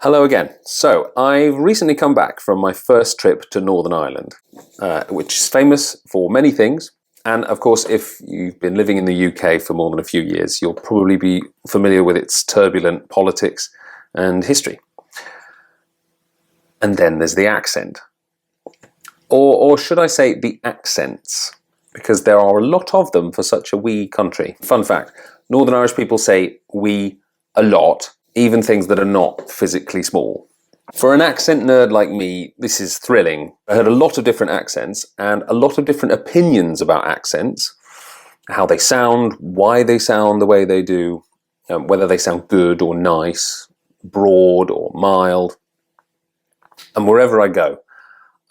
Hello again. So, I've recently come back from my first trip to Northern Ireland, which is famous for many things. And of course, if you've been living in the UK for more than a few years, you'll probably be familiar with its turbulent politics and history. And then there's the accent. Or should I say the accents? Because there are a lot of them for such a wee country. Fun fact, Northern Irish people say we a lot, even things that are not physically small. For an accent nerd like me, this is thrilling. I heard a lot of different accents and a lot of different opinions about accents, how they sound, why they sound the way they do, whether they sound good or nice, broad or mild. And wherever I go,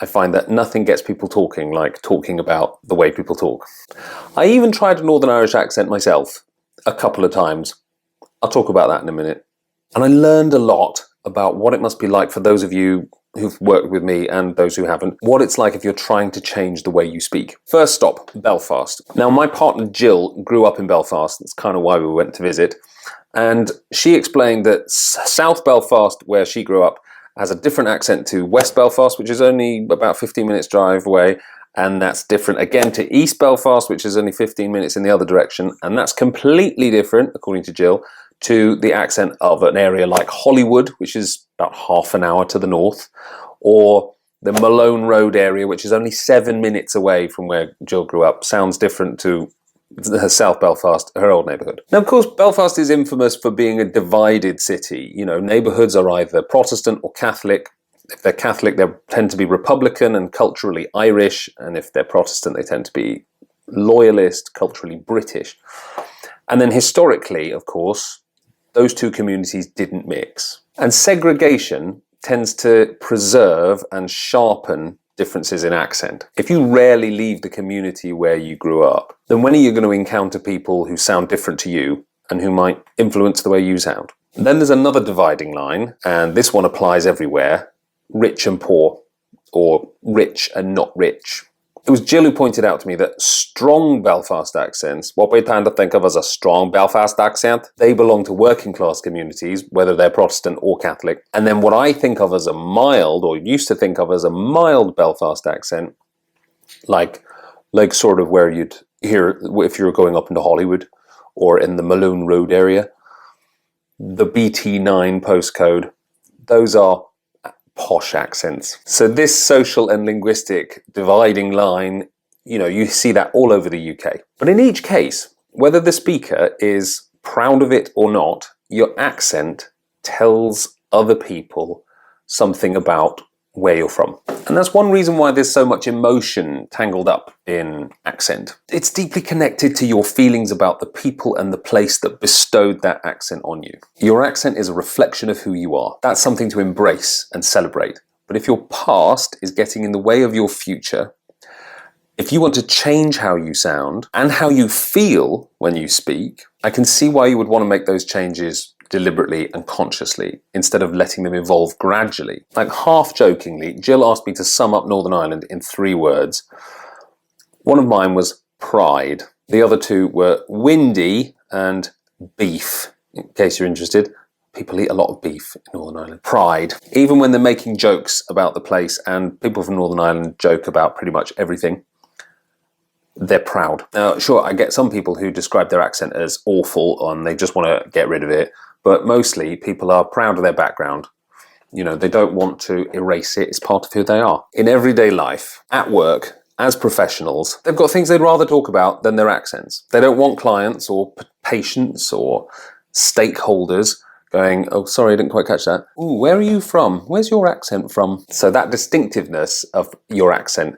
I find that nothing gets people talking like talking about the way people talk. I even tried a Northern Irish accent myself a couple of times. I'll talk about that in a minute. And I learned a lot about what it must be like for those of you who've worked with me and those who haven't, what it's like if you're trying to change the way you speak. First stop, Belfast. Now, my partner Jill grew up in Belfast. That's kind of why we went to visit. And she explained that South Belfast, where she grew up, has a different accent to West Belfast, which is only about 15 minutes drive away. And that's different again to East Belfast, which is only 15 minutes in the other direction. And that's completely different, according to Jill, to the accent of an area like Hollywood, which is about half an hour to the north, or the Malone Road area, which is only 7 minutes away from where Jill grew up. Sounds different to South Belfast, her old neighbourhood. Now, of course, Belfast is infamous for being a divided city. You know, neighbourhoods are either Protestant or Catholic. If they're Catholic, they tend to be Republican and culturally Irish, and if they're Protestant, they tend to be loyalist, culturally British. And then historically, of course, those two communities didn't mix. And segregation tends to preserve and sharpen differences in accent. If you rarely leave the community where you grew up, then when are you going to encounter people who sound different to you and who might influence the way you sound? Then there's another dividing line, and this one applies everywhere: rich and poor, or rich and not rich. It was Jill who pointed out to me that strong Belfast accents, what we tend to think of as a strong Belfast accent, they belong to working class communities, whether they're Protestant or Catholic. And then what I think of as a mild, or used to think of as a mild Belfast accent, like sort of where you'd hear if you were going up into Hollywood or in the Malone Road area, the BT9 postcode, those are posh accents. So this social and linguistic dividing line, you see that all over the UK. But in each case, whether the speaker is proud of it or not, your accent tells other people something about where you're from. And that's one reason why there's so much emotion tangled up in accent. It's deeply connected to your feelings about the people and the place that bestowed that accent on you. Your accent is a reflection of who you are. That's something to embrace and celebrate. But if your past is getting in the way of your future, if you want to change how you sound and how you feel when you speak, I can see why you would want to make those changes deliberately and consciously, instead of letting them evolve gradually. Like half jokingly, Jill asked me to sum up Northern Ireland in 3 words. One of mine was pride. The other 2 were windy and beef. In case you're interested, people eat a lot of beef in Northern Ireland. Pride. Even when they're making jokes about the place, and people from Northern Ireland joke about pretty much everything, they're proud. Now, sure, I get some people who describe their accent as awful and they just want to get rid of it. But mostly people are proud of their background. They don't want to erase it. It's part of who they are. In everyday life, at work, as professionals, they've got things they'd rather talk about than their accents. They don't want clients or patients or stakeholders going, "Oh, sorry, I didn't quite catch that. Ooh, where are you from? Where's your accent from?" So that distinctiveness of your accent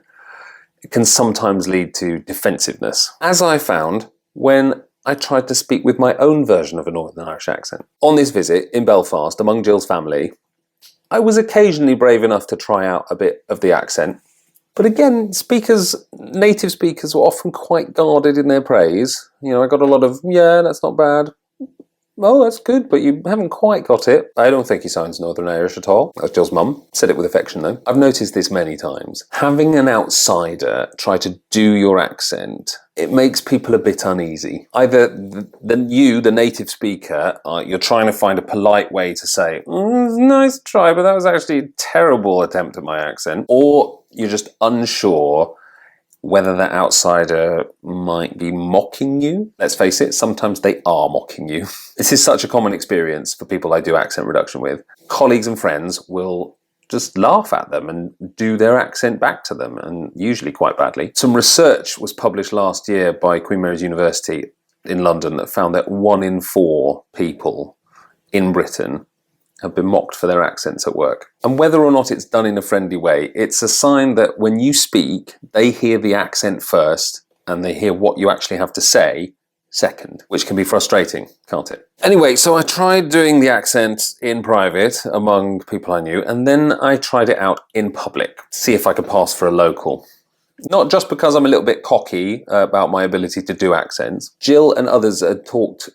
can sometimes lead to defensiveness. As I found when I tried to speak with my own version of a Northern Irish accent. On this visit in Belfast, among Jill's family, I was occasionally brave enough to try out a bit of the accent. But again, native speakers were often quite guarded in their praise. I got a lot of, "Yeah, that's not bad," Oh, that's good, but you haven't quite got it. I don't think he sounds Northern Irish at all. That's Jill's mum. Said it with affection, though. I've noticed this many times. Having an outsider try to do your accent, it makes people a bit uneasy. Either the native speaker, you're trying to find a polite way to say, nice try, but that was actually a terrible attempt at my accent. Or you're just unsure whether that outsider might be mocking you. Let's face it, sometimes they are mocking you. This is such a common experience for people I do accent reduction with. Colleagues and friends will just laugh at them and do their accent back to them, and usually quite badly. Some research was published last year by Queen Mary's University in London that found that 1 in 4 people in Britain have been mocked for their accents at work. And whether or not it's done in a friendly way, it's a sign that when you speak, they hear the accent first and they hear what you actually have to say second, which can be frustrating, can't it? Anyway, so I tried doing the accent in private among people I knew, and then I tried it out in public to see if I could pass for a local. Not just because I'm a little bit cocky about my ability to do accents. Jill and others had talked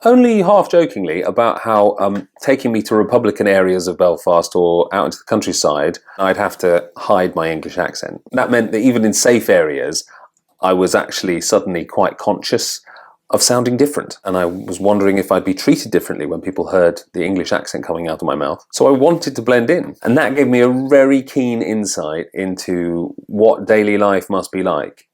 only half-jokingly about how taking me to Republican areas of Belfast or out into the countryside, I'd have to hide my English accent. That meant that even in safe areas, I was actually suddenly quite conscious of sounding different. And I was wondering if I'd be treated differently when people heard the English accent coming out of my mouth. So I wanted to blend in. And that gave me a very keen insight into what daily life must be like.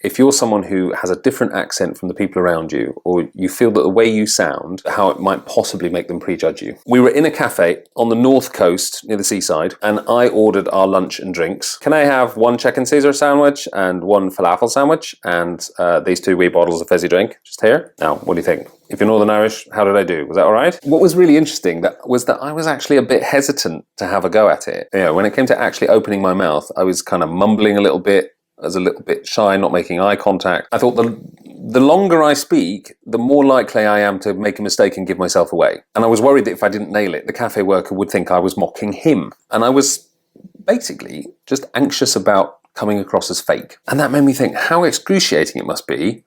If you're someone who has a different accent from the people around you, or you feel that the way you sound, how it might possibly make them prejudge you. We were in a cafe on the north coast near the seaside, and I ordered our lunch and drinks. Can I have 1 chicken Caesar sandwich and 1 falafel sandwich and these 2 wee bottles of fizzy drink just here? Now, what do you think? If you're Northern Irish, how did I do? Was that all right? What was really interesting was that I was actually a bit hesitant to have a go at it. When it came to actually opening my mouth, I was kind of mumbling a little bit. I was a little bit shy, not making eye contact. I thought the longer I speak, the more likely I am to make a mistake and give myself away. And I was worried that if I didn't nail it, the cafe worker would think I was mocking him. And I was basically just anxious about coming across as fake. And that made me think how excruciating it must be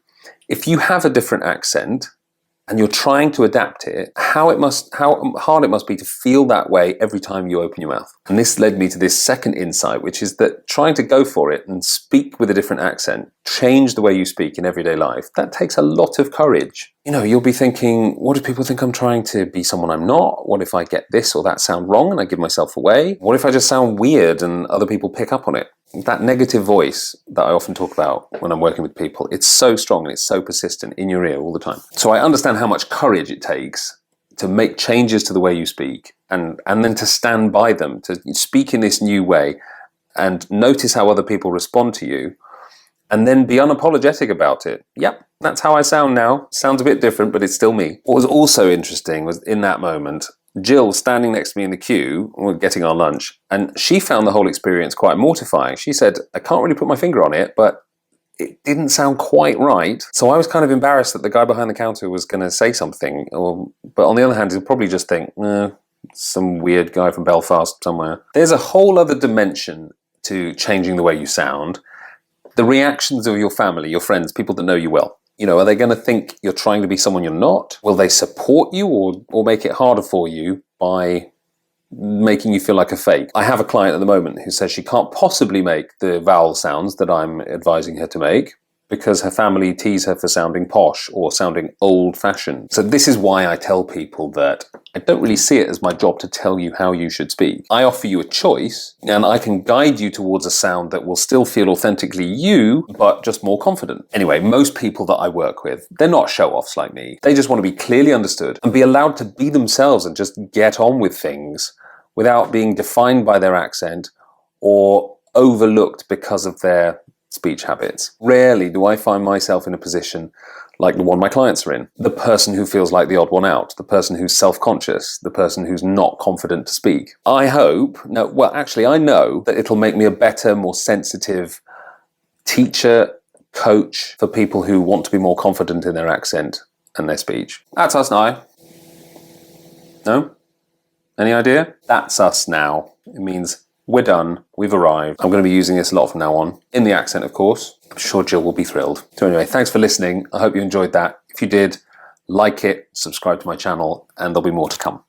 if you have a different accent and you're trying to adapt it, how hard it must be to feel that way every time you open your mouth. And this led me to this second insight, which is that trying to go for it and speak with a different accent, change the way you speak in everyday life, that takes a lot of courage. You'll be thinking, what if people think I'm trying to be someone I'm not? What if I get this or that sound wrong and I give myself away? What if I just sound weird and other people pick up on it? That negative voice that I often talk about when I'm working with people, it's so strong and it's so persistent in your ear all the time. So I understand how much courage it takes to make changes to the way you speak and then to stand by them, to speak in this new way and notice how other people respond to you and then be unapologetic about it. Yep, that's how I sound now. Sounds a bit different, but it's still me. What was also interesting was in that moment, Jill standing next to me in the queue, we're getting our lunch, and she found the whole experience quite mortifying. She said, I can't really put my finger on it, but it didn't sound quite right. So I was kind of embarrassed that the guy behind the counter was going to say something. But on the other hand, he'll probably just think, some weird guy from Belfast somewhere. There's a whole other dimension to changing the way you sound. The reactions of your family, your friends, people that know you well. Are they going to think you're trying to be someone you're not? Will they support you or make it harder for you by making you feel like a fake? I have a client at the moment who says she can't possibly make the vowel sounds that I'm advising her to make because her family tease her for sounding posh or sounding old-fashioned. So this is why I tell people that I don't really see it as my job to tell you how you should speak. I offer you a choice, and I can guide you towards a sound that will still feel authentically you, but just more confident. Anyway, most people that I work with, they're not show-offs like me. They just want to be clearly understood and be allowed to be themselves and just get on with things without being defined by their accent or overlooked because of their speech habits. Rarely do I find myself in a position like the one my clients are in. The person who feels like the odd one out, the person who's self-conscious, the person who's not confident to speak. I know that it'll make me a better, more sensitive teacher, coach for people who want to be more confident in their accent and their speech. That's us now. No? Any idea? That's us now. It means we're done. We've arrived. I'm going to be using this a lot from now on. In the accent, of course. I'm sure Jill will be thrilled. So anyway, thanks for listening. I hope you enjoyed that. If you did, like it, subscribe to my channel, and there'll be more to come.